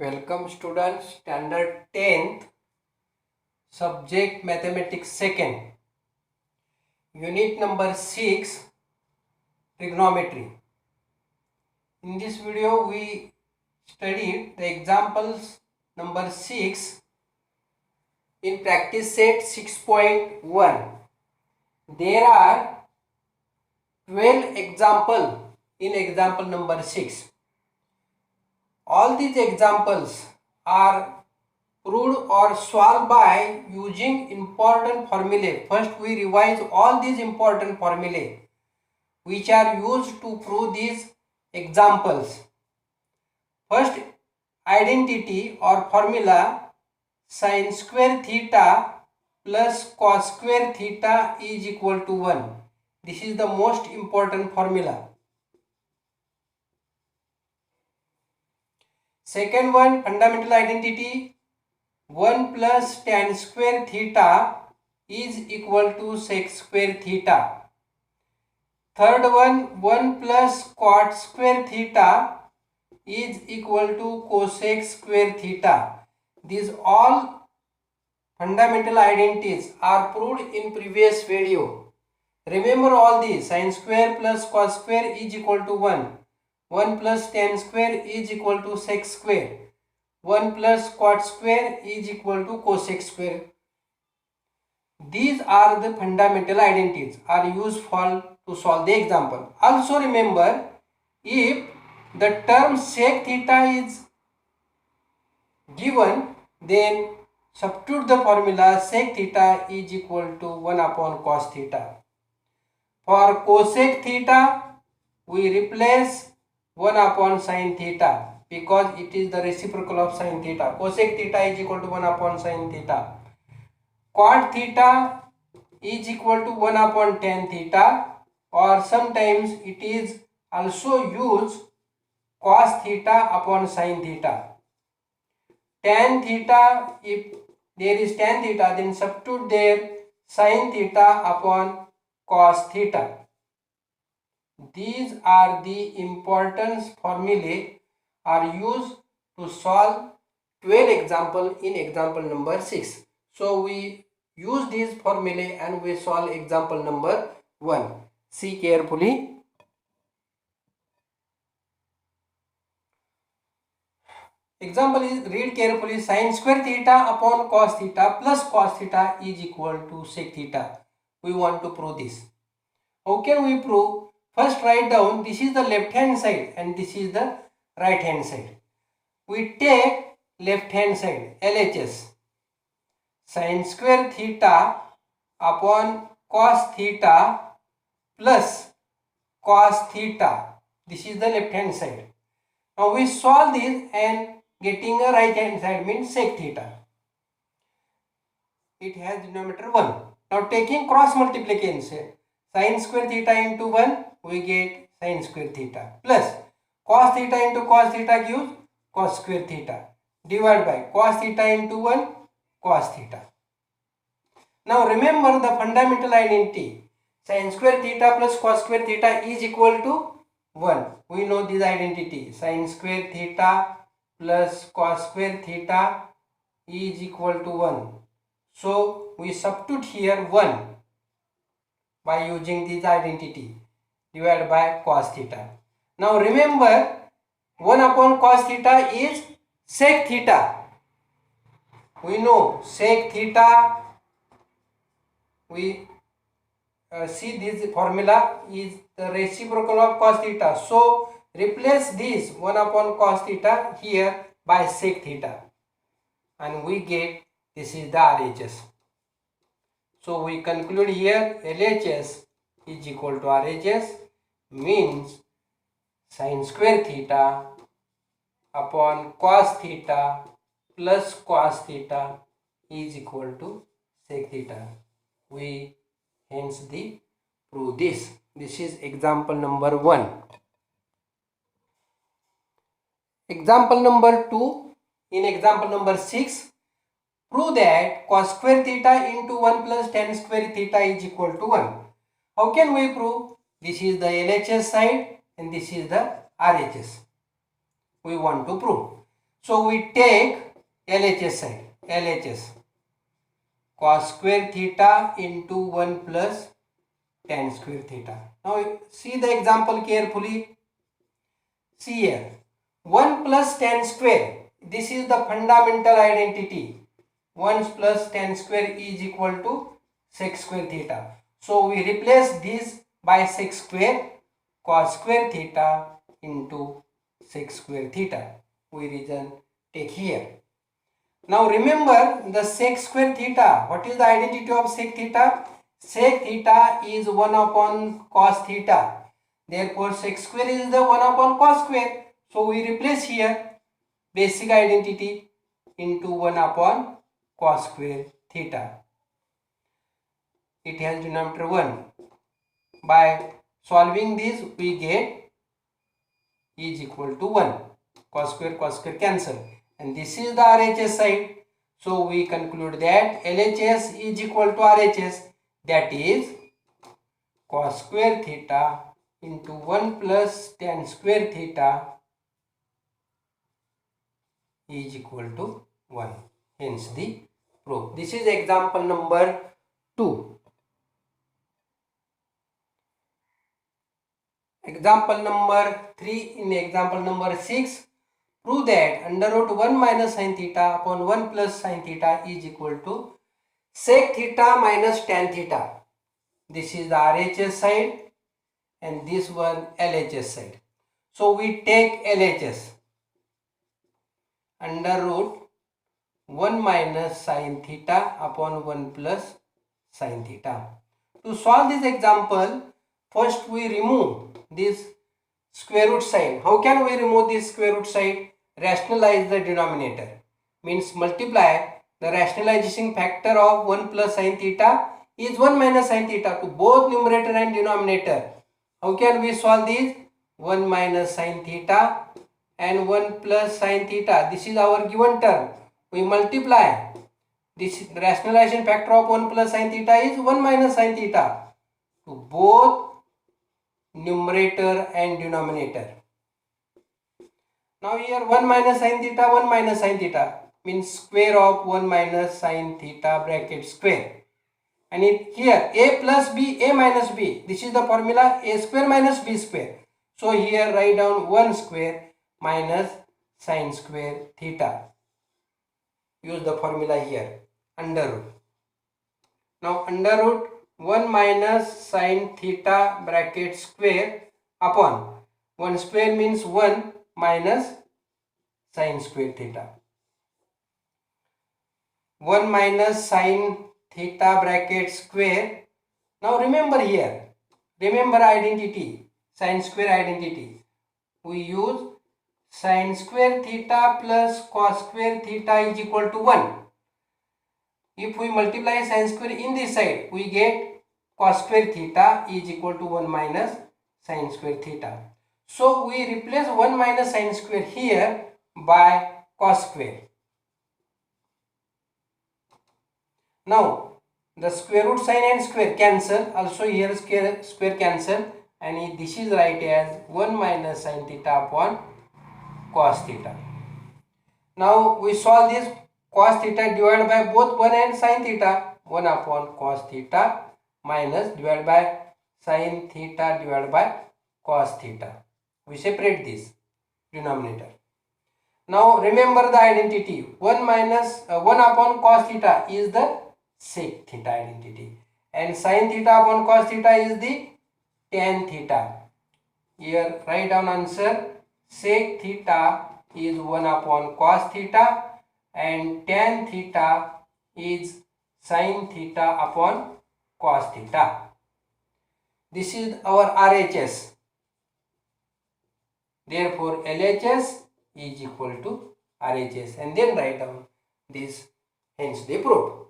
Welcome students, standard 10th, subject mathematics 2nd, unit number 6, trigonometry. In this video we studied the examples number 6 in practice set 6.1. There are 12 examples in example number 6. All these examples are proved or solved by using important formulae. First we revise all these important formulae which are used to prove these examples. First identity or formula, sin square theta plus cos square theta is equal to 1. This is the most important formula. Second one, fundamental identity, 1 plus tan square theta is equal to sec square theta. Third one, 1 plus cot square theta is equal to cosec square theta. These all fundamental identities are proved in previous video. Remember all these, sin square plus cos square is equal to 1. 1 plus tan square is equal to sec square. 1 plus cot square is equal to cosec square. These are the fundamental identities are used to solve the example. Also remember, if the term sec theta is given, then substitute the formula sec theta is equal to 1 upon cos theta. For cosec theta, we replace 1 upon sin theta because it is the reciprocal of sin theta. Cosec theta is equal to 1 upon sin theta. Cot theta is equal to 1 upon tan theta, or sometimes it is also used cos theta upon sin theta. Tan theta, if there is tan theta, then substitute there sin theta upon cos theta. These are the important formulae are used to solve 12 example in example number 6. So we use these formulae and we solve example number 1. See carefully. Example is, read carefully, sin square theta upon cos theta plus cos theta is equal to sec theta. We want to prove this. How can we prove? First write down, this is the left hand side and this is the right hand side. We take left hand side, LHS. Sin square theta upon cos theta plus cos theta. This is the left hand side. Now we solve this and getting a right hand side means sec theta. It has denominator 1. Now taking cross multiplication, sin square theta into 1, we get sin square theta plus cos theta into cos theta gives cos square theta, divided by cos theta into 1, cos theta. Now remember the fundamental identity, sin square theta plus cos square theta is equal to 1. We know this identity, sin square theta plus cos square theta is equal to 1. So we substitute here 1 by using this identity, divided by cos theta. Now remember, 1 upon cos theta is sec theta. We know sec theta, we see this formula is the reciprocal of cos theta. So replace this 1 upon cos theta here by sec theta and we get this is the RHS. So we conclude here LHS is equal to RHS, means sin square theta upon cos theta plus cos theta is equal to sec theta. We hence prove this. This is example number 1. Example number 2, in example number 6, prove that cos square theta into 1 plus tan square theta is equal to 1. How can we prove? This is the LHS side and this is the RHS. We want to prove. So we take LHS side, LHS cos square theta into 1 plus tan square theta. Now see the example carefully. See here, 1 plus tan square, this is the fundamental identity. 1 plus tan square is equal to sec square theta. So we replace this by sec square cos square theta into sec square theta. We reason take here. Now remember the sec square theta. What is the identity of sec theta? Sec theta is 1 upon cos theta. Therefore sec square is the 1 upon cos square. So we replace here basic identity into 1 upon cos square theta. It has denominator 1. By solving this we get is equal to 1. Cos square cancel. And this is the RHS side. So we conclude that LHS is equal to RHS, that is cos square theta into 1 plus tan square theta is equal to 1. Hence the proof. This is example number 2. Example number 3. In example number 6, prove that under root 1 minus sin theta upon 1 plus sin theta is equal to sec theta minus tan theta. This is the RHS side and this one LHS side. So we take LHS under root 1 minus sin theta upon 1 plus sin theta. To solve this example, first we remove this square root side. How can we remove this square root side? Rationalize the denominator. Means multiply the rationalization factor of 1 plus sin theta is 1 minus sin theta to both numerator and denominator. How can we solve this? 1 minus sin theta and 1 plus sin theta. This is our given term. We multiply. This rationalization factor of 1 plus sin theta is 1 minus sin theta to both numerator and denominator. Now here 1 minus sin theta means square of 1 minus sin theta bracket square. And here a plus b, a minus b, this is the formula a square minus b square. So here write down 1 square minus sin square theta. Use the formula here, under root. Now under root 1 minus sin theta bracket square upon 1 square means 1 minus sin square theta. 1 minus sin theta bracket square. Now remember here, remember identity, sin square identity. We use sin square theta plus cos square theta is equal to 1. If we multiply sin square in this side, we get cos square theta is equal to 1 minus sin square theta. So we replace 1 minus sin square here by cos square. Now the square root sin and square cancel, also here square cancel, and this is write as 1 minus sin theta upon cos theta. Now we solve this. Cos theta divided by both 1 and sin theta, 1 upon cos theta minus divided by sin theta divided by cos theta. We separate this denominator. Now remember the identity, 1 upon cos theta is the sec theta identity and sin theta upon cos theta is the tan theta. Here write down answer, sec theta is 1 upon cos theta and tan theta is sin theta upon cos theta. This is our RHS. Therefore LHS is equal to RHS, and then write down this, hence they prove.